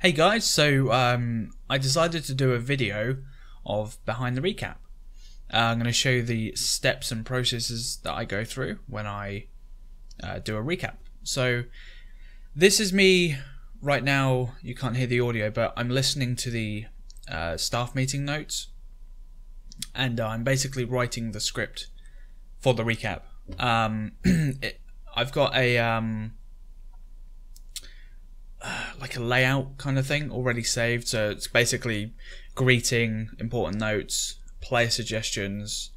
Hey guys, so I decided to do a video of behind the recap. I'm going to show you the steps and processes that I go through when I do a recap. So this is me right now. You can't hear the audio, but I'm listening to the staff meeting notes, and I'm basically writing the script for the recap. I've got a like a layout kind of thing already saved, so it's basically greeting, important notes, player suggestions,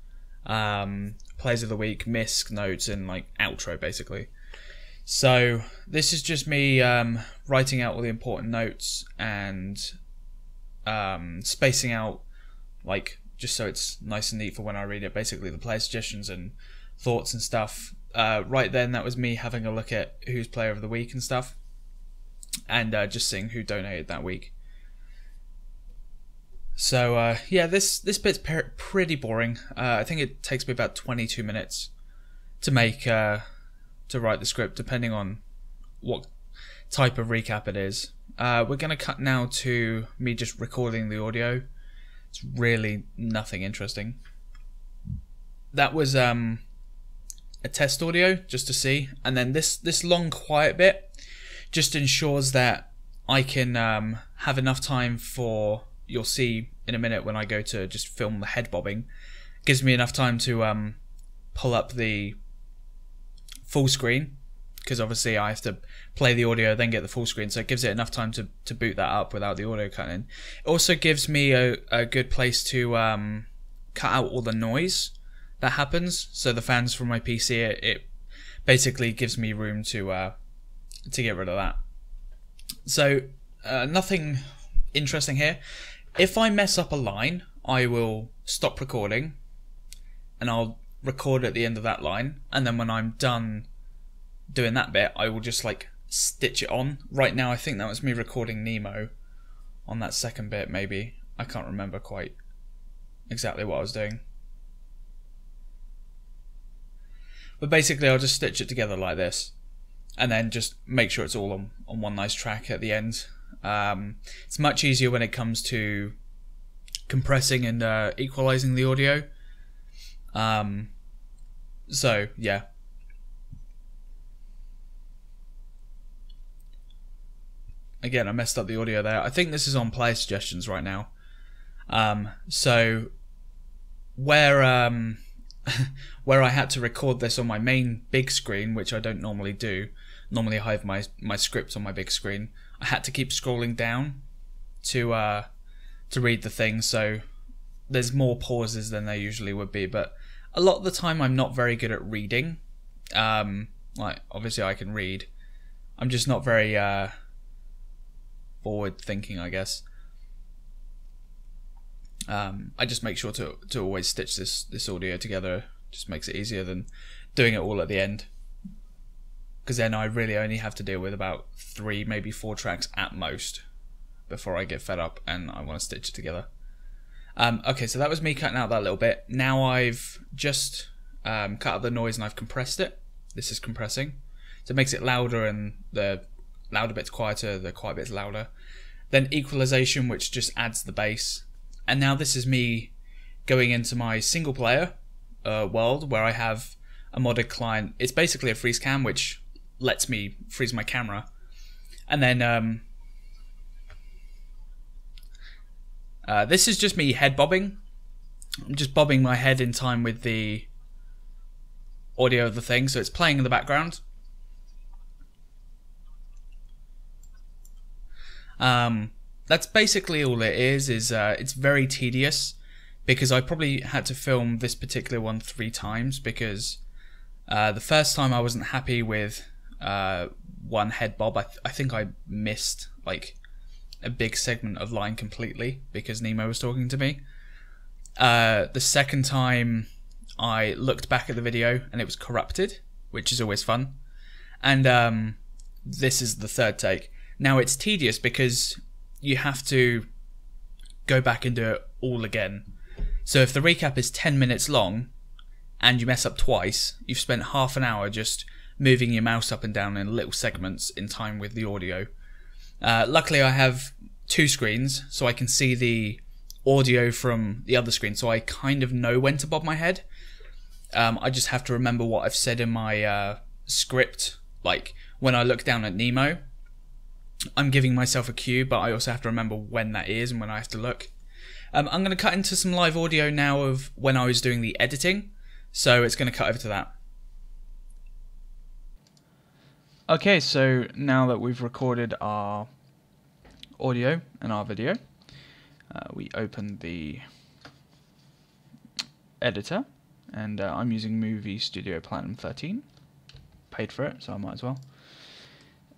players of the week, misc notes, and like outro basically. So this is just me writing out all the important notes and spacing out, like, just so it's nice and neat for when I read it, basically the player suggestions and thoughts and stuff. Right then, that was me having a look at who's player of the week and stuff, and just seeing who donated that week. So yeah, this bit's pretty boring. I think it takes me about 22 minutes to make to write the script, depending on what type of recap it is. We're gonna cut now to me just recording the audio. It's really nothing interesting. That was a test audio just to see, and then this long quiet bit just ensures that I can have enough time for, you'll see in a minute when I go to just film the head bobbing, gives me enough time to pull up the full screen, because obviously I have to play the audio then get the full screen, so it gives it enough time to boot that up without the audio cutting. It also gives me a good place to cut out all the noise that happens, so the fans from my PC, it basically gives me room to get rid of that. So nothing interesting here. If I mess up a line, I will stop recording and I'll record at the end of that line, and then when I'm done doing that bit, I will just like stitch it on. Right now I think that was me recording Nemo on that second bit, maybe. I can't remember quite exactly what I was doing. But basically I'll just stitch it together like this, and then just make sure it's all on one nice track at the end. It's much easier when it comes to compressing and equalizing the audio. So yeah. Again, I messed up the audio there. I think this is on player suggestions right now. So where where I had to record this on my main big screen, which I don't normally do. Normally I have my script on my big screen. I had to keep scrolling down to read the thing, so there's more pauses than there usually would be, but a lot of the time I'm not very good at reading. Like, obviously I can read. I'm just not very forward thinking, I guess. I just make sure to always stitch this audio together. Just makes it easier than doing it all at the end, because then I really only have to deal with about 3, maybe 4 tracks at most before I get fed up and I want to stitch it together. Okay, so that was me cutting out that little bit. Now I've just cut out the noise and I've compressed it. This is compressing, so it makes it louder, and the louder bit's quieter, the quiet bit's louder. Then equalization, which just adds the bass. And now this is me going into my single player world, where I have a modded client. It's basically a freeze cam, which lets me freeze my camera. And then this is just me head bobbing. I'm just bobbing my head in time with the audio of the thing, so it's playing in the background. That's basically all it is it's very tedious, because I probably had to film this particular one 3 times, because the first time I wasn't happy with one head bob. I think I missed like a big segment of line completely because Nemo was talking to me. The second time I looked back at the video and it was corrupted, which is always fun. And this is the third take. Now it's tedious because you have to go back and do it all again. So if the recap is 10 minutes long and you mess up twice, you've spent half an hour just moving your mouse up and down in little segments in time with the audio. Luckily, I have two screens, so I can see the audio from the other screen, so I kind of know when to bob my head. I just have to remember what I've said in my script. Like, when I look down at Nemo, I'm giving myself a cue, but I also have to remember when that is and when I have to look. I'm going to cut into some live audio now of when I was doing the editing, so it's going to cut over to that. Okay, so now that we've recorded our audio and our video, we open the editor, and I'm using Movie Studio Platinum 13. Paid for it, so I might as well.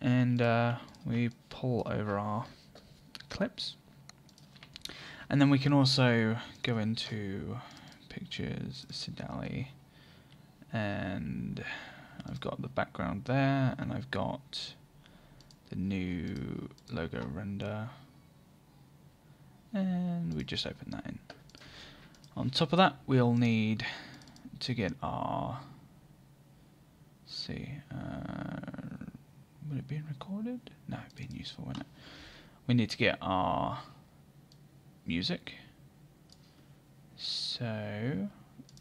And we pull over our clips. And then we can also go into Pictures, Sidali, and I've got the background there, and I've got the new logo render, and we just open that in. On top of that, we'll need to get our, let's see, would it be recorded? No, it'd be useful, wouldn't it? We need to get our music. So,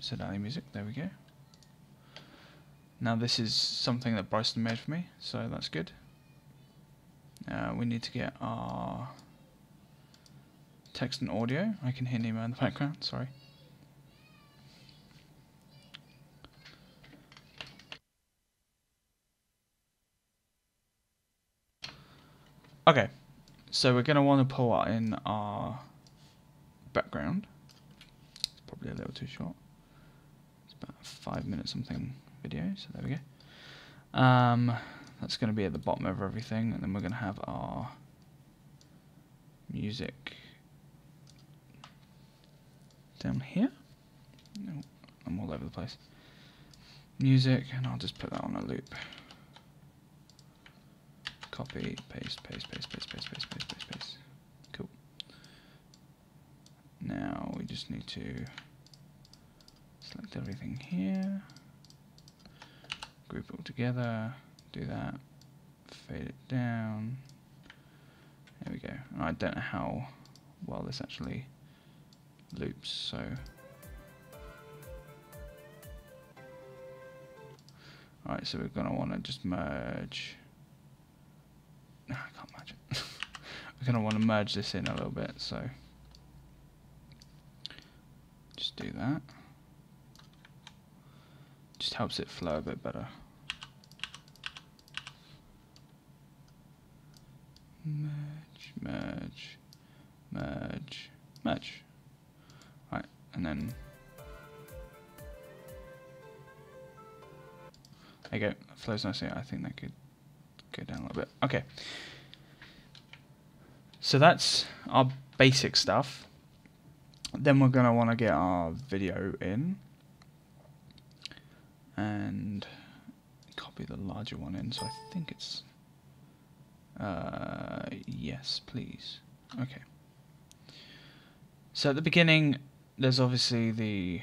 Sidali music, there we go. Now this is something that Bryson made for me, so that's good. We need to get our text and audio. I can hear Nemo in the background, sorry. Okay, so we're going to want to pull in our background. It's probably a little too short. It's about a 5 minute something video, so there we go. That's going to be at the bottom of everything, and then we're going to have our music down here. No, I'm all over the place. Music, and I'll just put that on a loop. Copy, paste, paste, paste, paste, paste, paste, paste, paste, paste. Cool. Now we just need to select everything here, group it all together, do that, fade it down. There we go. And I don't know how well this actually loops, so alright, so we're going to want to just merge. No, I can't merge it. We're going to want to merge this in a little bit, so just do that. Just helps it flow a bit better. Merge, merge, merge, merge. Right, and then there you go. It flows nicely. I think that could go down a little bit. Okay. So that's our basic stuff. Then we're going to want to get our video in and copy the larger one in. So I think it's yes, please. Okay. So at the beginning, there's obviously the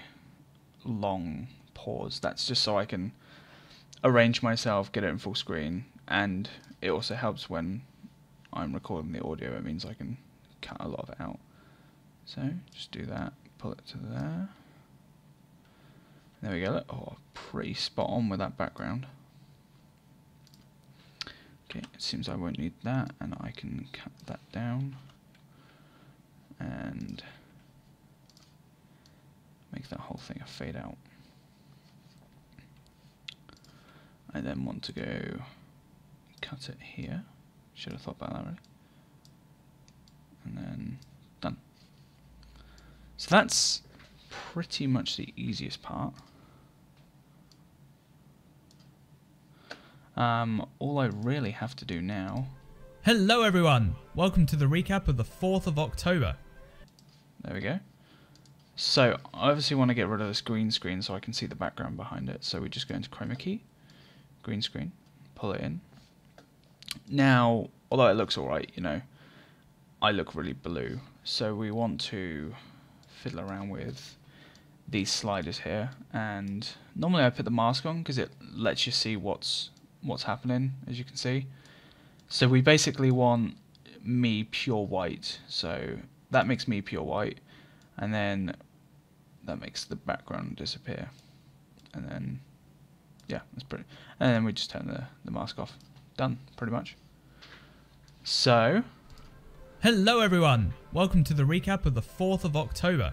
long pause. That's just so I can arrange myself, get it in full screen, and it also helps when I'm recording the audio. It means I can cut a lot of it out. So just do that, pull it to there. There we go. Oh, pretty spot on with that background. Okay, it seems I won't need that, and I can cut that down and make that whole thing a fade out. I then want to go cut it here. Should have thought about that already. And then done. So that's pretty much the easiest part. All I really have to do now... Hello everyone! Welcome to the recap of the 4th of October. There we go. So, I obviously want to get rid of this green screen so I can see the background behind it. So we just go into chroma key, green screen, pull it in. Now, although it looks alright, you know, I look really blue. So we want to fiddle around with these sliders here. And normally I put the mask on because it lets you see what's happening, as you can see. So we basically want me pure white, so that makes me pure white, and then that makes the background disappear, and then yeah, that's pretty. And then we just turn the mask off. Done, pretty much. So, Hello everyone, welcome to the recap of the 4th of October.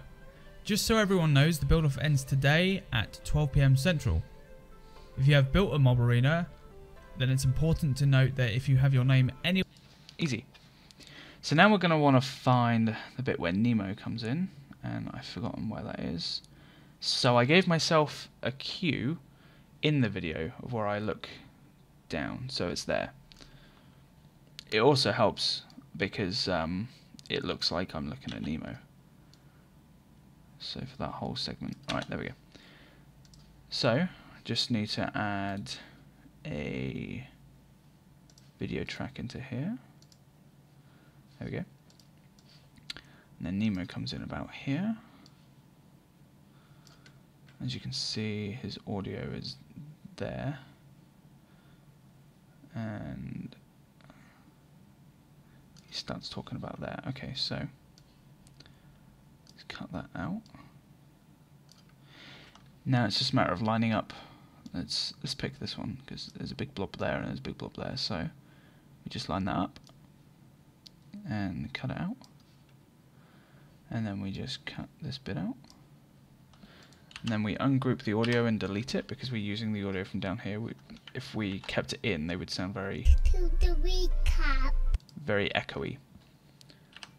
Just so everyone knows, the build-off ends today at 12 PM Central. If you have built a mob arena, then it's important to note that if you have your name anywhere... Easy. So now we're going to want to find the bit where Nemo comes in, and I've forgotten where that is. So I gave myself a cue in the video of where I look down, so it's there. It also helps because it looks like I'm looking at Nemo. So for that whole segment, alright, there we go. So, just need to add a video track into here. There we go. And then Nemo comes in about here. As you can see, his audio is there. And he starts talking about that. Okay, so let's cut that out. Now it's just a matter of lining up. Let's pick this one because there's a big blob there and there's a big blob there. So we just line that up and cut it out. And then we just cut this bit out. And then we ungroup the audio and delete it because we're using the audio from down here. If we kept it in, they would sound very echoey.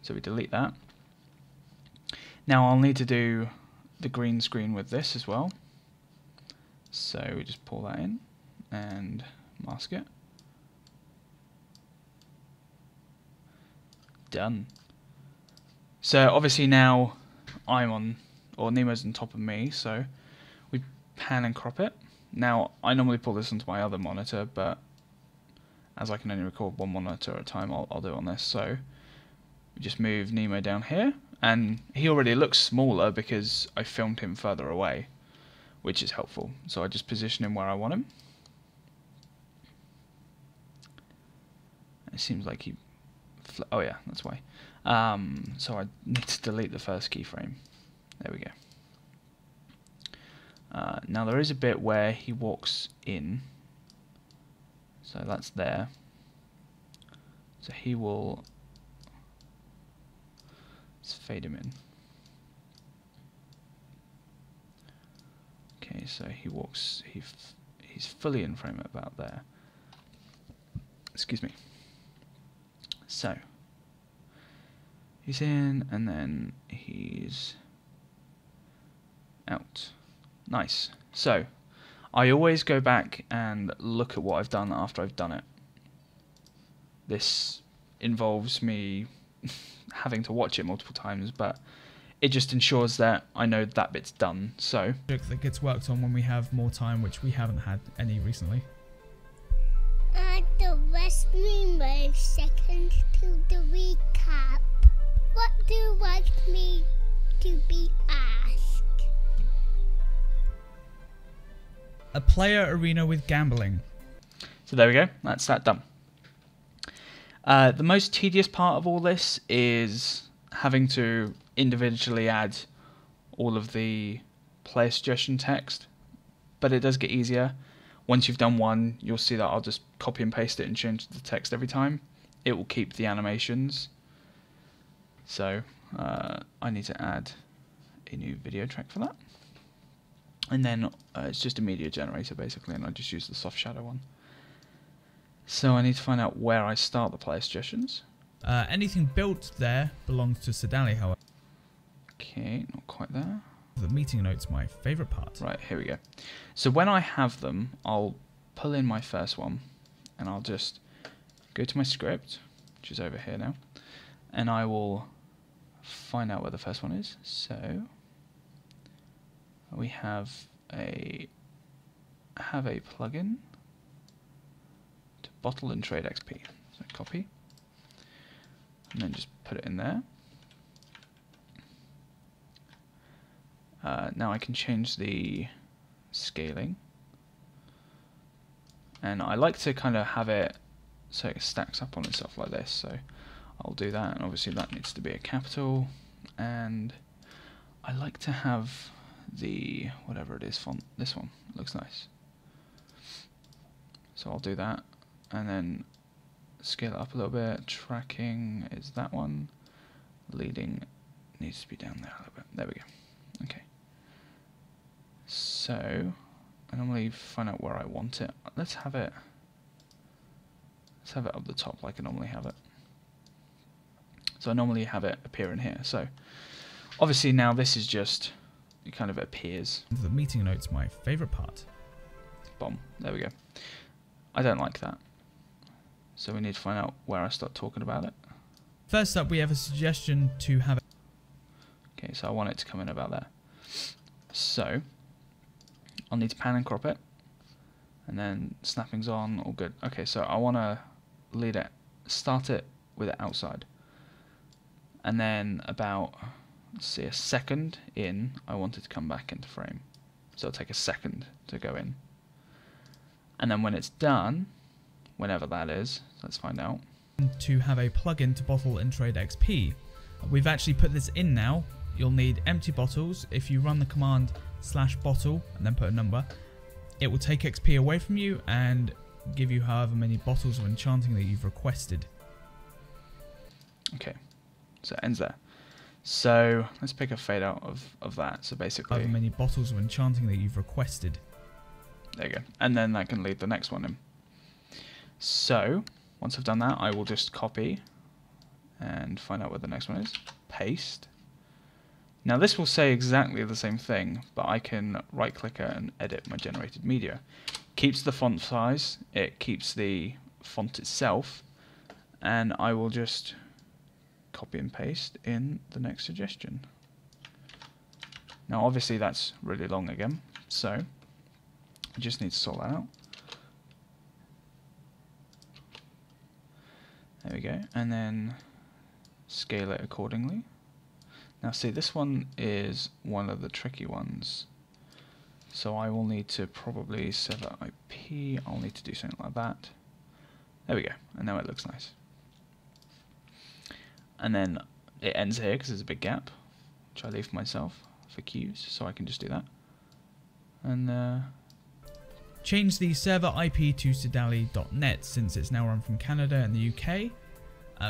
So we delete that. Now I'll need to do the green screen with this as well. So we just pull that in and mask it. Done. So obviously now I'm on, or Nemo's on top of me, so we pan and crop it. Now I normally pull this onto my other monitor, but as I can only record one monitor at a time, I'll do it on this. So we just move Nemo down here, and he already looks smaller because I filmed him further away, which is helpful. So I just position him where I want him. It seems like he... oh yeah, that's why. So I need to delete the first keyframe. There we go. Now there is a bit where he walks in. So that's there. So he will... let's fade him in. Okay, so he walks... he's fully in frame at about there. Excuse me. So he's in, and then he's out. Nice. So I always go back and look at what I've done after I've done it. This involves me having to watch it multiple times, but it just ensures that I know that bit's done. So that gets worked on when we have more time, which we haven't had any recently. The rest me seconds to the recap. What do you want me to be asked? A player arena with gambling. So there we go, that's that done. The most tedious part of all this is having to individually add all of the player suggestion text, but it does get easier. Once you've done one, you'll see that I'll just copy and paste it and change the text every time. It will keep the animations. So I need to add a new video track for that. And then it's just a media generator basically, and I just use the soft shadow one. So I need to find out where I start the player suggestions. Anything built there belongs to Sidali, however. Okay, not quite there. The meeting note's my favourite part. Right, here we go. So when I have them, I'll pull in my first one, and I'll just go to my script, which is over here now, and I will find out where the first one is. So we have a plugin to bottle and trade XP. So copy, and then just put it in there. Now I can change the scaling, and I like to kind of have it so it stacks up on itself like this. So I'll do that, and obviously that needs to be a capital, and I like to have the whatever it is font. This one looks nice, so I'll do that, and then scale it up a little bit. Tracking is that one. Leading needs to be down there a little bit. There we go. Okay. So I normally find out where I want it. Let's have it up the top like I normally have it. So I normally have it appear in here. So obviously now this is just, it kind of appears. The meeting notes, my favourite part. Boom. There we go. I don't like that. So we need to find out where I start talking about it. First up, we have a suggestion to have. Okay, so I want it to come in about there. So I'll need to pan and crop it, and then snapping's on, all good. Okay, so I want to lead it, start it with it outside, and then about, let's see, a second in, I want it to come back into frame. So it'll take a second to go in, and then when it's done, whenever that is, let's find out. To have a plugin to bottle and trade XP. We've actually put this in now. You'll need empty bottles. If you run the command /bottle and then put a number, it will take XP away from you and give you however many bottles of enchanting that you've requested. Okay, so it ends there. So let's pick a fade out of that. So basically, however many bottles of enchanting that you've requested. There you go. And then that can lead the next one in. So once I've done that, I will just copy and find out where the next one is. Paste. Now this will say exactly the same thing, but I can right click it and edit my generated media. Keeps the font size, it keeps the font itself, and I will just copy and paste in the next suggestion. Now obviously that's really long again, so I just need to sort that out. There we go, and then scale it accordingly. Now see, this one is one of the tricky ones, so I will need to probably server IP. I'll need to do something like that. There we go, and now it looks nice. And then it ends here because there's a big gap, which I leave for myself for queues, so I can just do that. And change the server IP to Sidali.net since it's now run from Canada and the UK.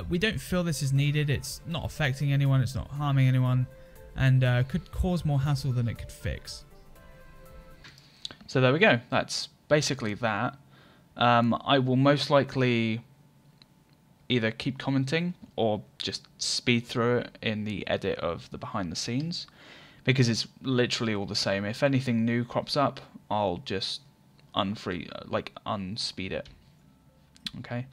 We don't feel this is needed. It's not affecting anyone, it's not harming anyone, and could cause more hassle than it could fix. So there we go. That's basically that. I will most likely either keep commenting or just speed through it in the edit of the behind the scenes, because it's literally all the same. If anything new crops up, I'll just unspeed it. Okay.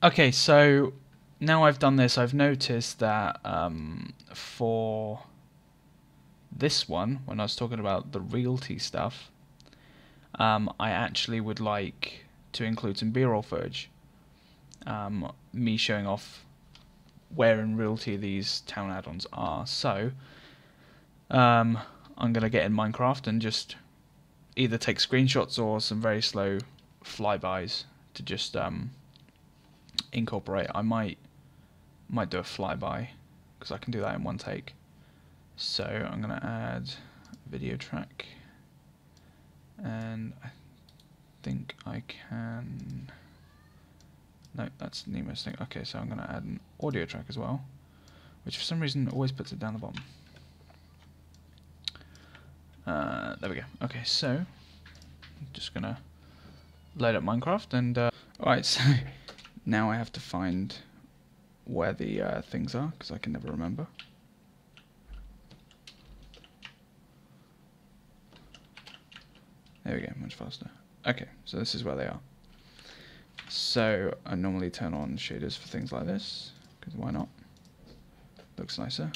Okay, so now I've done this, I've noticed that for this one, when I was talking about the realty stuff, I actually would like to include some B-roll footage. Me showing off where in realty these town add-ons are. So I'm going to get in Minecraft and just either take screenshots or some very slow flybys to just incorporate. I might do a flyby because I can do that in one take. So I'm going to add a video track, and I think I can... No, that's Nemo's thing. Okay, so I'm going to add an audio track as well, which for some reason always puts it down the bottom. There we go. Okay, so I'm just going to load up Minecraft and... Alright, so now I have to find where the things are, because I can never remember. There we go, much faster. Okay, so this is where they are. So I normally turn on shaders for things like this, because why not? Looks nicer.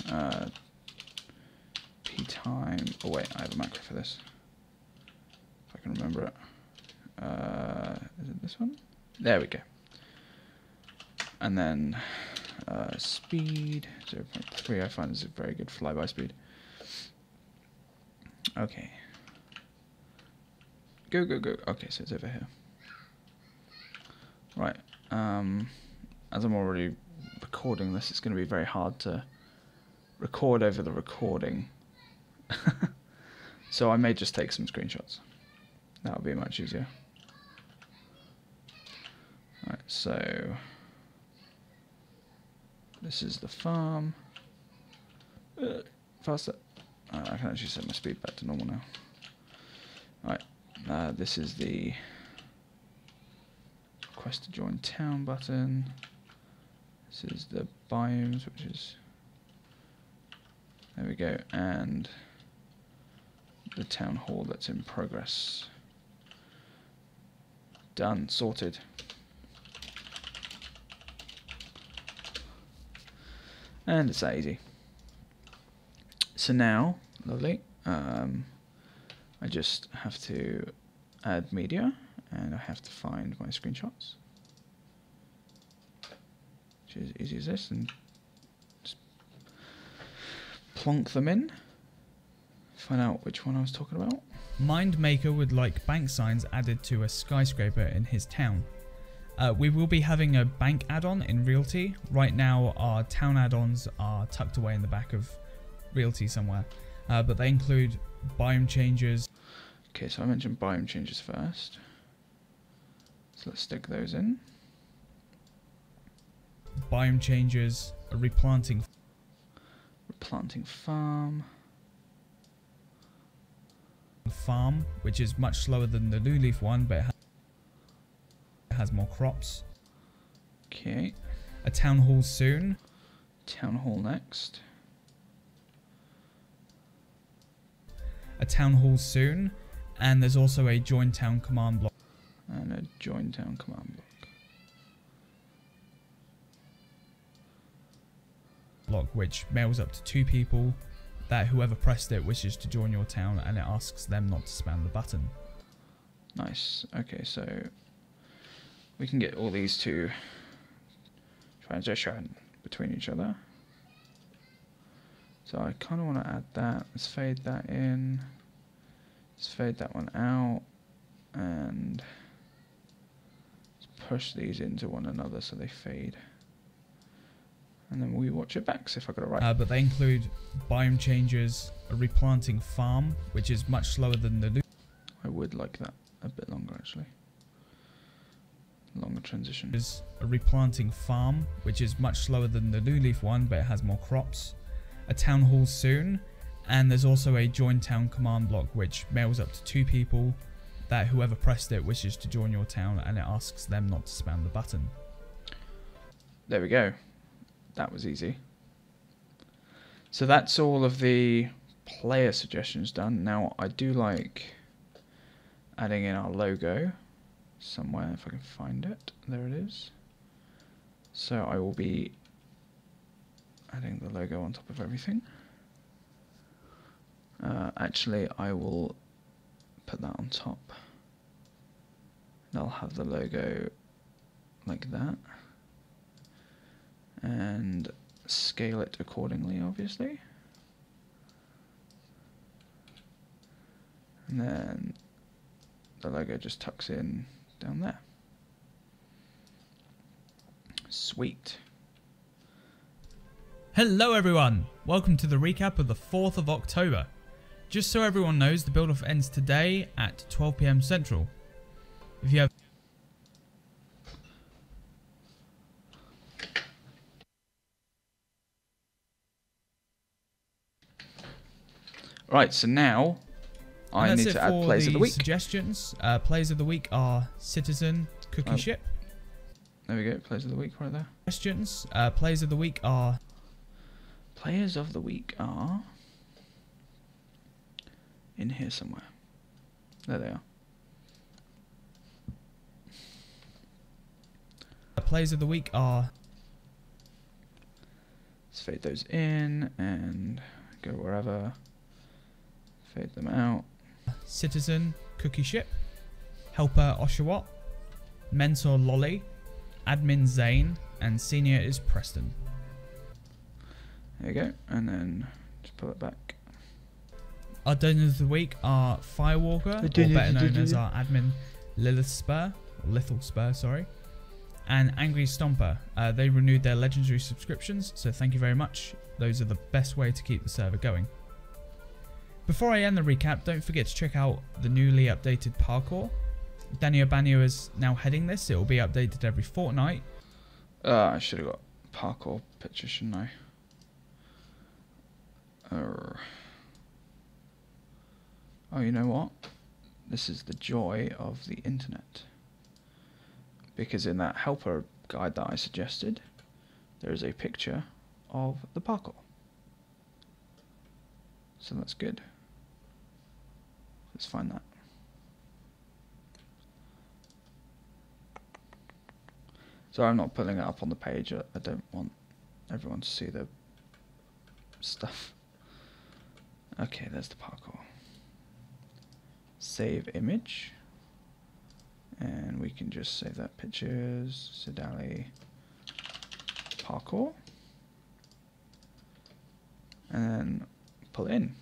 P time. Oh wait, I have a macro for this. If I can remember it. Is it this one? There we go. And then speed 0.3. I find is a very good flyby speed. Okay. Go, go, go. Okay, so it's over here. Right. As I'm already recording this, it's going to be very hard to record over the recording. So I may just take some screenshots. That'll be much easier. Right, so this is the farm. Faster. I can actually set my speed back to normal now. Alright, this is the request to join town button. This is the biomes, which is... There we go, and the town hall that's in progress. Done, sorted. And it's that easy. So now, lovely, I just have to add media, and I have to find my screenshots, which is easy as this, and just plonk them in, find out which one I was talking about. Mindmaker would like bank signs added to a skyscraper in his town. We will be having a bank add-on in Realty. Right now our town add-ons are tucked away in the back of Realty somewhere, but they include biome changes. Okay, so I mentioned biome changes first, so let's stick those in. Biome changes, a replanting farm, which is much slower than the New Leaf one, but it has more crops. Okay. A town hall soon. Town hall next. A town hall soon, and there's also a join town command block. And a join town command block, which mails up to 2 people that whoever pressed it wishes to join your town, and it asks them not to spam the button. Nice. Okay, so we can get all these to transition between each other. So I kind of want to add that. Let's fade that in. Let's fade that one out. And let's push these into one another so they fade. And then we watch it back, see if I got it right. But they include biome changes, a replanting farm, which is much slower than the... I would like that a bit longer, actually. Longer transition. Is a replanting farm, which is much slower than the New Leaf one, but it has more crops. A town hall soon, and there's also a join town command block, which mails up to 2 people that whoever pressed it wishes to join your town, and it asks them not to spam the button. There we go. That was easy. So that's all of the player suggestions done. Now I do like adding in our logo somewhere, if I can find it. There it is. So I will be adding the logo on top of everything. Actually, I will put that on top. And I'll have the logo like that. And scale it accordingly, obviously. And then the logo just tucks in down there. Sweet. Hello everyone, welcome to the recap of the 4th of October. Just so everyone knows, the build-off ends today at 12 PM Central. If you have Right, so now I need to add plays of the week. Suggestions. Plays of the week are Citizen, Cookie Ship. There we go, plays of the week right there. Suggestions. Plays of the week are... Players of the week are... in here somewhere. There they are. Plays of the week are... Let's fade those in and go wherever. Fade them out. Citizen, Cookie Ship. Helper, Oshawott. Mentor, Lolly. Admin, Zane. And Senior is Preston. There you go. And then just pull it back. Our donors of the week are Firewalker, or better known as our admin Lilith Spur, or Lithal Spur, sorry, and Angry Stomper. They renewed their legendary subscriptions, so thank you very much. Those are the best way to keep the server going. Before I end the recap, don't forget to check out the newly updated parkour. Daniel Banyo is now heading this. It will be updated every fortnight. I should have got parkour picture, shouldn't I? Oh, you know what? This is the joy of the internet. Because in that helper guide that I suggested, there is a picture of the parkour. So that's good. Let's find that. So I'm not putting it up on the page. I don't want everyone to see the stuff. Okay, there's the parkour. Save image. And we can just save that pictures. Sidali parkour. And then pull it in.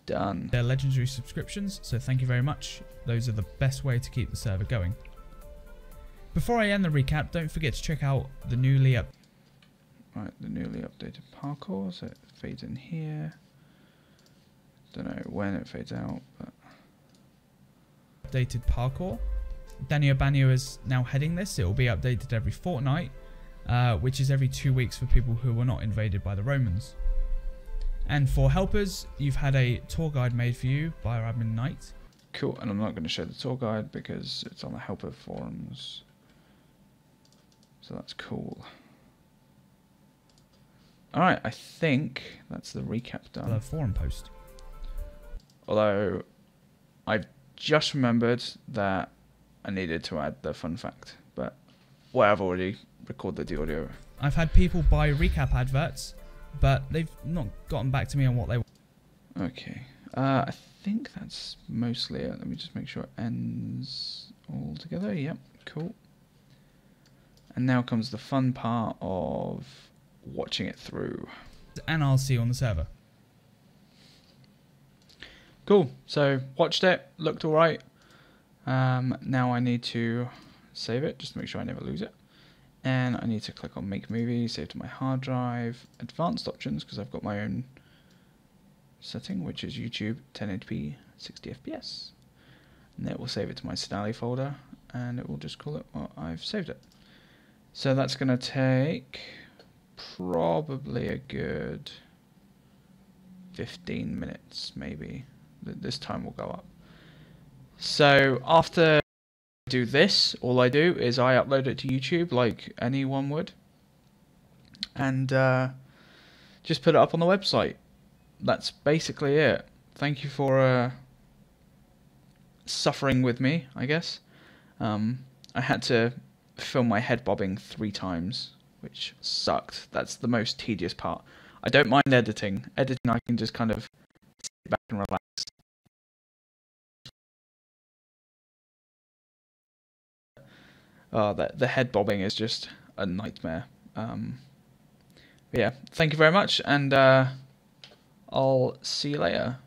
Done. Their legendary subscriptions, so thank you very much. Those are the best way to keep the server going. Before I end the recap, don't forget to check out the newly updated parkour. So it fades in here. Don't know when it fades out, but updated parkour. Daniel Banyo is now heading this. It will be updated every fortnight, which is every 2 weeks for people who were not invaded by the Romans. And for helpers, you've had a tour guide made for you by our admin Knight. Cool, and I'm not going to show the tour guide because it's on the helper forums. So that's cool. Alright, I think that's the recap done. The forum post. Although, I've just remembered that I needed to add the fun fact. But, well, I've already recorded the audio. I've had people buy recap adverts, but they've not gotten back to me on what they want. Okay. I think that's mostly it. Let me just make sure it ends all together. Yep, cool. And now comes the fun part of watching it through. And I'll see you on the server. Cool. So, watched it. Looked alright. Now I need to save it, just to make sure I never lose it. And I need to click on Make Movie, save to my hard drive, Advanced Options, because I've got my own setting, which is YouTube 1080p 60 FPS. And then it will save it to my Sidali folder, and it will just call it what I've saved it. So that's going to take probably a good 15 minutes, maybe. This time will go up. So after I do this, all I do is I upload it to YouTube like anyone would. And just put it up on the website. That's basically it. Thank you for suffering with me, I guess. I had to film my head bobbing 3 times, which sucked. That's the most tedious part. I don't mind editing. Editing, I can just kind of sit back and relax. Oh, the head bobbing is just a nightmare. Yeah, thank you very much, and I'll see you later.